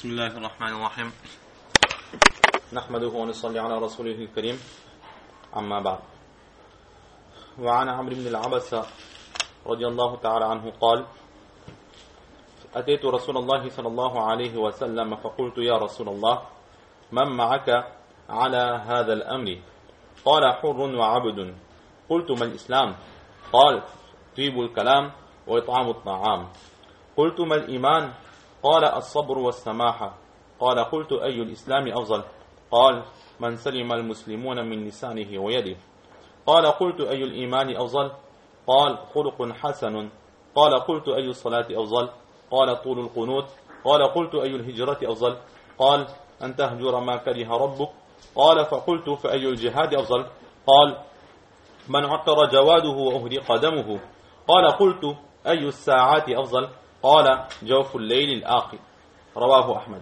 بسم الله الرحمن الرحيم نحمده ونصلي على رسوله الكريم أما بعد وعن عمرو بن العبس رضي الله تعالى عنه قال أتيت رسول الله صلى الله عليه وسلم فقلت يا رسول الله من معك على هذا الأمر قال حر وعبد قلت ما الإسلام قال طيب الكلام وإطعام الطعام قلت ما الإيمان قال الصبر والسماحة قال قلت أي الإسلام أفضل قال من سلم المسلمون من لسانه ويده قال قلت أي الإيمان أفضل قال خلق حسن قال قلت أي الصلاة أفضل قال طول القنوت قال قلت أي الهجرة أفضل قال أن تهجر ما كره ربك قال فقلت فأي الجهاد أفضل قال من عطر جواده وأهرق دمه قال قلت أي الساعات أفضل قال جوف الليل الآخر رواه Ahmad.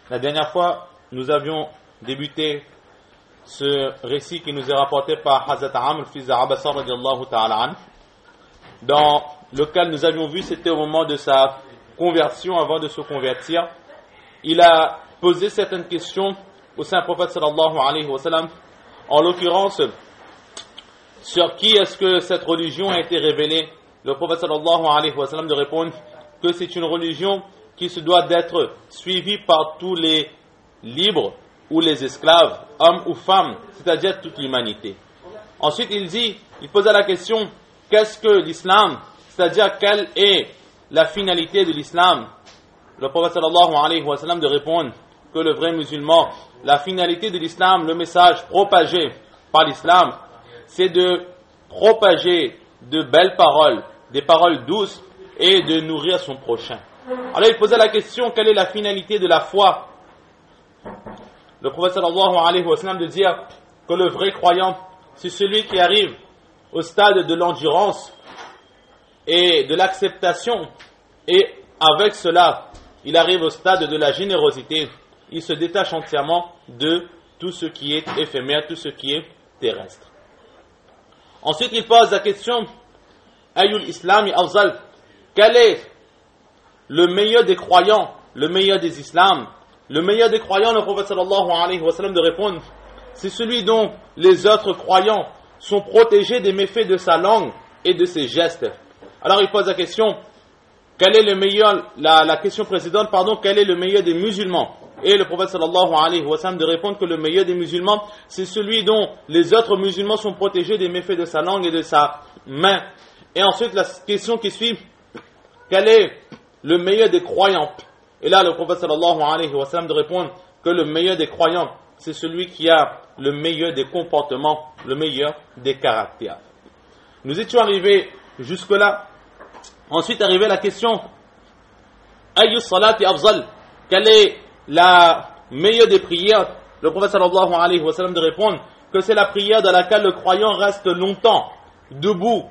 La dernière fois, nous avions débuté ce récit qui nous est rapporté par Hazrat Amr, fils d'Abasa radiallahu ta'ala an, dans lequel nous avions vu, c'était au moment de sa conversion, avant de se convertir. Il a posé certaines questions au Saint-Prophète sallallahu alayhi wa sallam, en l'occurrence, sur qui est-ce que cette religion a été révélée. Le prophète sallallahu alayhi wa sallam de répondre que c'est une religion qui se doit d'être suivie par tous les libres ou les esclaves, hommes ou femmes, c'est-à-dire toute l'humanité. Ensuite il posa la question, qu'est-ce que l'islam, c'est-à-dire quelle est la finalité de l'islam. Le prophète sallallahu alayhi wa sallam de répondre que le vrai musulman, la finalité de l'islam, le message propagé par l'islam, c'est de propager de belles paroles, des paroles douces et de nourrir son prochain. Alors il posait la question, quelle est la finalité de la foi? Le prophète sallallahu alayhi wa sallam de dire que le vrai croyant, c'est celui qui arrive au stade de l'endurance et de l'acceptation, et avec cela, il arrive au stade de la générosité. Il se détache entièrement de tout ce qui est éphémère, tout ce qui est terrestre. Ensuite, il pose la question, Ayul Islami Afzal, quel est le meilleur des croyants, le meilleur des islams? Le meilleur des croyants, le prophète sallallahu alayhi wa sallam de répondre, c'est celui dont les autres croyants sont protégés des méfaits de sa langue et de ses gestes. Alors il pose la question, quel est le meilleur, la question précédente, quel est le meilleur des musulmans? Et le prophète sallallahu alayhi wa sallam de répondre que le meilleur des musulmans, c'est celui dont les autres musulmans sont protégés des méfaits de sa langue et de sa main. Et ensuite, la question qui suit, quel est le meilleur des croyants? Et là, le prophète sallallahu alayhi wa sallam de répondre que le meilleur des croyants, c'est celui qui a le meilleur des comportements, le meilleur des caractères. Nous étions arrivés jusque-là. Ensuite, arrivait la question, Ayyus salati afzal, quelle est la meilleure des prières? Le prophète sallallahu alayhi wa sallam de répondre que c'est la prière dans laquelle le croyant reste longtemps debout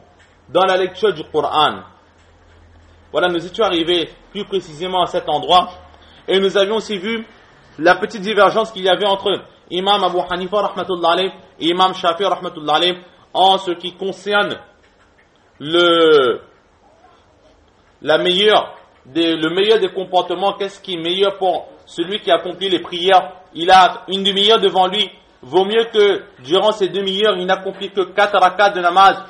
dans la lecture du Coran. Voilà, nous étions arrivés plus précisément à cet endroit et nous avions aussi vu la petite divergence qu'il y avait entre Imam Abu Hanifa rahmatullah alayh et Imam Shafi rahmatullah alayh en ce qui concerne le meilleur des comportements. Qu'est-ce qui est meilleur pour celui qui accomplit les prières? Il a une demi-heure devant lui. Vaut mieux que durant ces demi-heures, il n'accomplit que 4 rakats de namaz,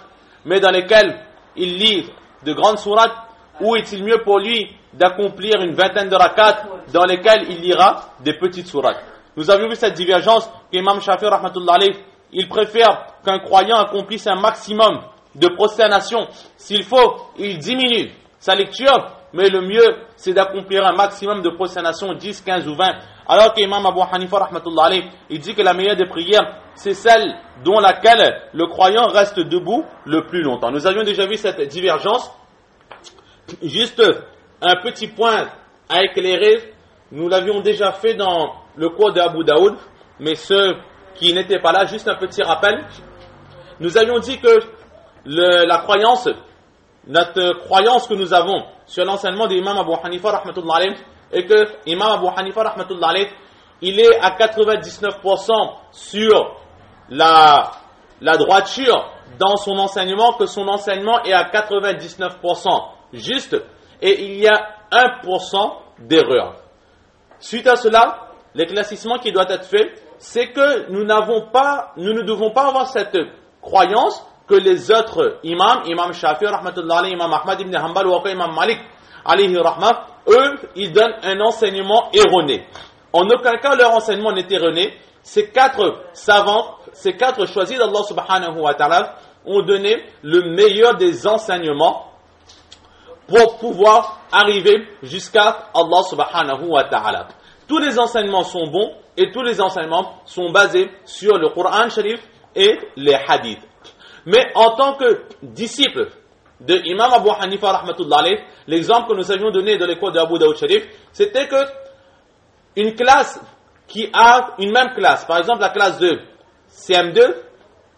mais dans lesquels il lit de grandes sourates, ou est-il mieux pour lui d'accomplir une vingtaine de rakats dans lesquels il lira des petites sourates? Nous avions vu cette divergence qu'Imam Shafi rahmatullah alayh, il préfère qu'un croyant accomplisse un maximum de prosternation. S'il faut, il diminue sa lecture, mais le mieux c'est d'accomplir un maximum de prosternation, 10, 15 ou 20. Alors qu'Imam Abu Hanifa rahmatullah alayh, il dit que la meilleure des prières, c'est celle dont laquelle le croyant reste debout le plus longtemps. Nous avions déjà vu cette divergence. Juste un petit point à éclairer, nous l'avions déjà fait dans le cours d'Abu Daoud, mais ceux qui n'étaient pas là, juste un petit rappel. Nous avions dit que notre croyance que nous avons sur l'enseignement d'Imam Abu Hanifa rahmatullah alayh, et que Imam Abu Hanifa rahmatullah alayh, il est à 99% sur la droiture dans son enseignement, que son enseignement est à 99% juste, et il y a 1% d'erreur. Suite à cela, l'éclaircissement qui doit être fait, c'est que nous ne devons pas avoir cette croyance que les autres imams, imam Shafi'i, rahmatullah alayhi, imam Ahmad ibn Hanbal ou encore imam Malik, alayhi rahmat, eux, ils donnent un enseignement erroné. En aucun cas, leur enseignement n'est erroné. Ces 4 savants, ces 4 choisis d'Allah subhanahu wa ta'ala, ont donné le meilleur des enseignements pour pouvoir arriver jusqu'à Allah subhanahu wa ta'ala. Tous les enseignements sont bons et tous les enseignements sont basés sur le Coran Sharif et les hadiths. Mais en tant que disciple de Imam Abu Hanifa rahmatullah alayh, l'exemple que nous avions donné de l'école d'Abu Daoud Sharif, c'était que une classe qui a une même classe, par exemple la classe de CM2,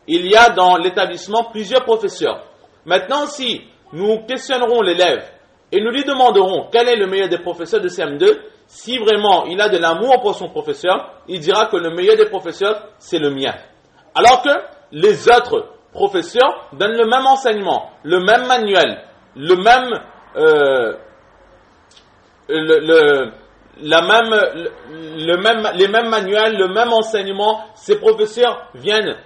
il y a dans l'établissement plusieurs professeurs. Maintenant, si nous questionnerons l'élève et nous lui demanderons quel est le meilleur des professeurs de CM2, si vraiment il a de l'amour pour son professeur, il dira que le meilleur des professeurs, c'est le mien. Alors que les autres professeurs donnent le même enseignement, le même manuel, les mêmes manuels, le même enseignement. Ces professeurs viennent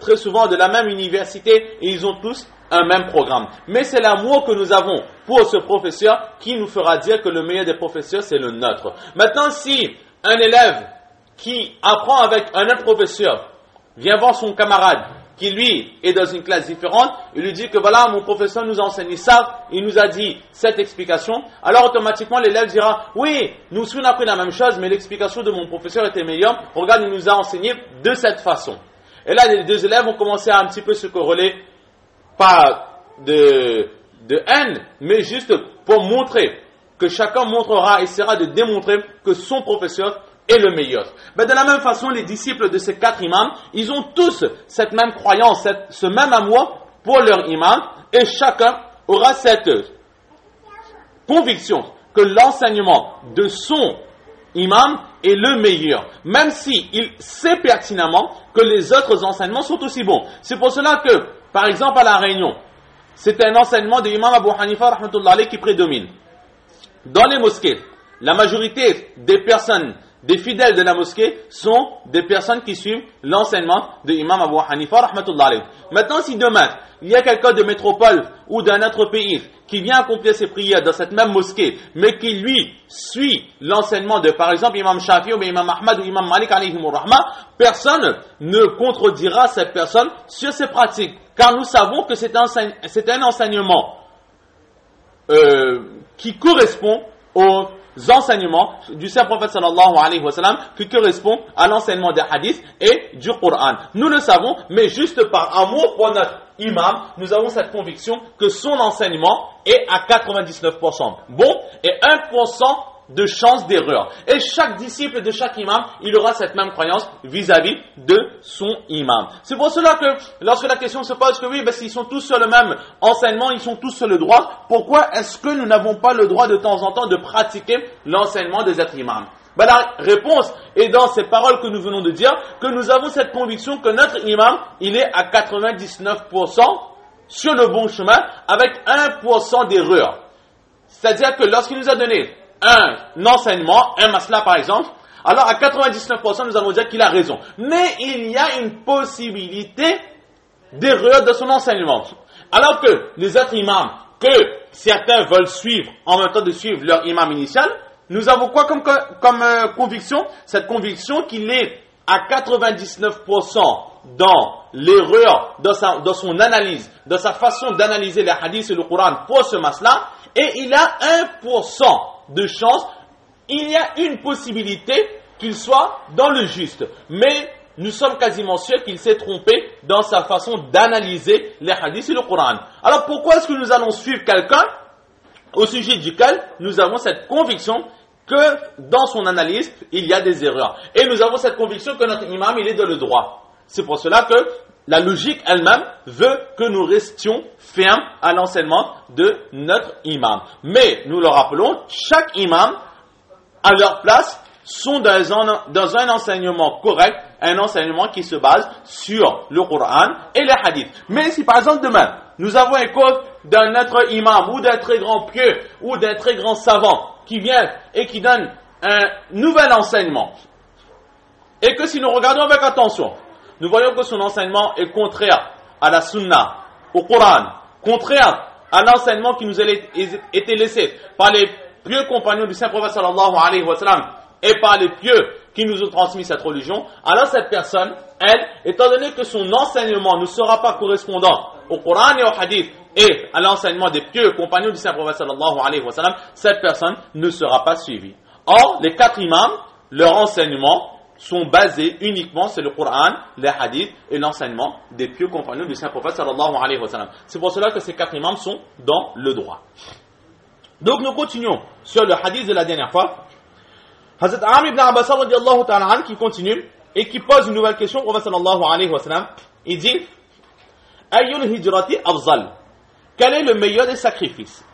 très souvent de la même université et ils ont tous un même programme. Mais c'est l'amour que nous avons pour ce professeur qui nous fera dire que le meilleur des professeurs, c'est le nôtre. Maintenant, si un élève qui apprend avec un autre professeur vient voir son camarade qui lui est dans une classe différente, il lui dit que voilà, mon professeur nous a enseigné ça, il nous a dit cette explication, alors automatiquement l'élève dira, oui, nous on a appris la même chose, mais l'explication de mon professeur était meilleure, regarde, il nous a enseigné de cette façon. Et là, les 2 élèves vont commencer à un petit peu se corréler, pas de haine, mais juste pour montrer que chacun essaiera de démontrer que son professeur est le meilleur. Mais de la même façon, les disciples de ces 4 imams, ils ont tous cette même croyance, ce même amour pour leur imam, et chacun aura cette conviction que l'enseignement de son imam est le meilleur, même s'il sait pertinemment que les autres enseignements sont aussi bons. C'est pour cela que, par exemple, à La Réunion, c'est un enseignement de l'imam Abu Hanifa rahmatullah alayh qui prédomine. Dans les mosquées, la majorité des fidèles de la mosquée sont des personnes qui suivent l'enseignement de l'imam Abu Hanifa rahmatullah alayh. Maintenant, si demain, il y a quelqu'un de métropole ou d'un autre pays qui vient accomplir ses prières dans cette même mosquée, mais qui lui suit l'enseignement de, par exemple, Imam Shafi'i ou Imam Ahmad ou Imam Malik alayhimur rahma, personne ne contredira cette personne sur ses pratiques, car nous savons que c'est un enseignement qui correspond aux enseignements du saint prophète sallallahu alayhi wa sallam, qui correspond à l'enseignement des hadiths et du Coran. Nous le savons, mais juste par amour pour notre imam, nous avons cette conviction que son enseignement est à 99% bon et 1% de chance d'erreur. Et chaque disciple de chaque imam, il aura cette même croyance vis-à-vis de son imam. C'est pour cela que lorsque la question se pose que oui, s'ils sont tous sur le même enseignement, ils sont tous sur le droit, pourquoi est-ce que nous n'avons pas le droit de temps en temps de pratiquer l'enseignement des autres imams? La réponse est dans ces paroles que nous venons de dire, que nous avons cette conviction que notre imam, il est à 99% sur le bon chemin, avec 1% d'erreur. C'est-à-dire que lorsqu'il nous a donné un enseignement, un masla par exemple, alors à 99% nous allons dire qu'il a raison. Mais il y a une possibilité d'erreur de son enseignement. Alors que les autres imams, que certains veulent suivre en même temps de suivre leur imam initial, nous avons quoi comme conviction? Cette conviction qu'il est à 99% dans l'erreur, dans son analyse, dans sa façon d'analyser les hadiths et le Coran pour ce masla, et il a 1% de chance, il y a une possibilité qu'il soit dans le juste. Mais nous sommes quasiment sûrs qu'il s'est trompé dans sa façon d'analyser les hadiths et le Coran. Alors pourquoi est-ce que nous allons suivre quelqu'un au sujet duquel nous avons cette conviction que dans son analyse, il y a des erreurs. Et nous avons cette conviction que notre imam, il est dans le droit. C'est pour cela que la logique elle-même veut que nous restions fermes à l'enseignement de notre imam. Mais, nous le rappelons, chaque imam, à leur place, sont dans un enseignement correct, un enseignement qui se base sur le Coran et les hadiths. Mais si par exemple demain, nous avons un code d'un autre imam ou d'un très grand pieux ou d'un très grand savant qui vient et qui donne un nouvel enseignement, et que si nous regardons avec attention, nous voyons que son enseignement est contraire à la sunna, au Coran, contraire à l'enseignement qui nous a été laissé par les pieux compagnons du Saint-Prophète sallallahu alayhi wa sallam et par les pieux qui nous ont transmis cette religion, alors cette personne, elle, étant donné que son enseignement ne sera pas correspondant au Coran et au Hadith et à l'enseignement des pieux compagnons du Saint-Prophète sallallahu alayhi wa sallam, cette personne ne sera pas suivie. Or, les 4 imams, leur enseignement sont basés uniquement sur le Coran, les hadiths et l'enseignement des pieux compagnons du Saint-Prophète sallallahu alayhi wa sallam. C'est pour cela que ces 4 imams sont dans le droit. Donc nous continuons sur le hadith de la dernière fois. Hazrat Amr ibn Abbas radiyallahu ta'ala anhu qui continue et qui pose une nouvelle question au Prophète sallallahu alayhi wa sallam. Il dit: Ayyul hijrati afzal? Quel est le meilleur des sacrifices?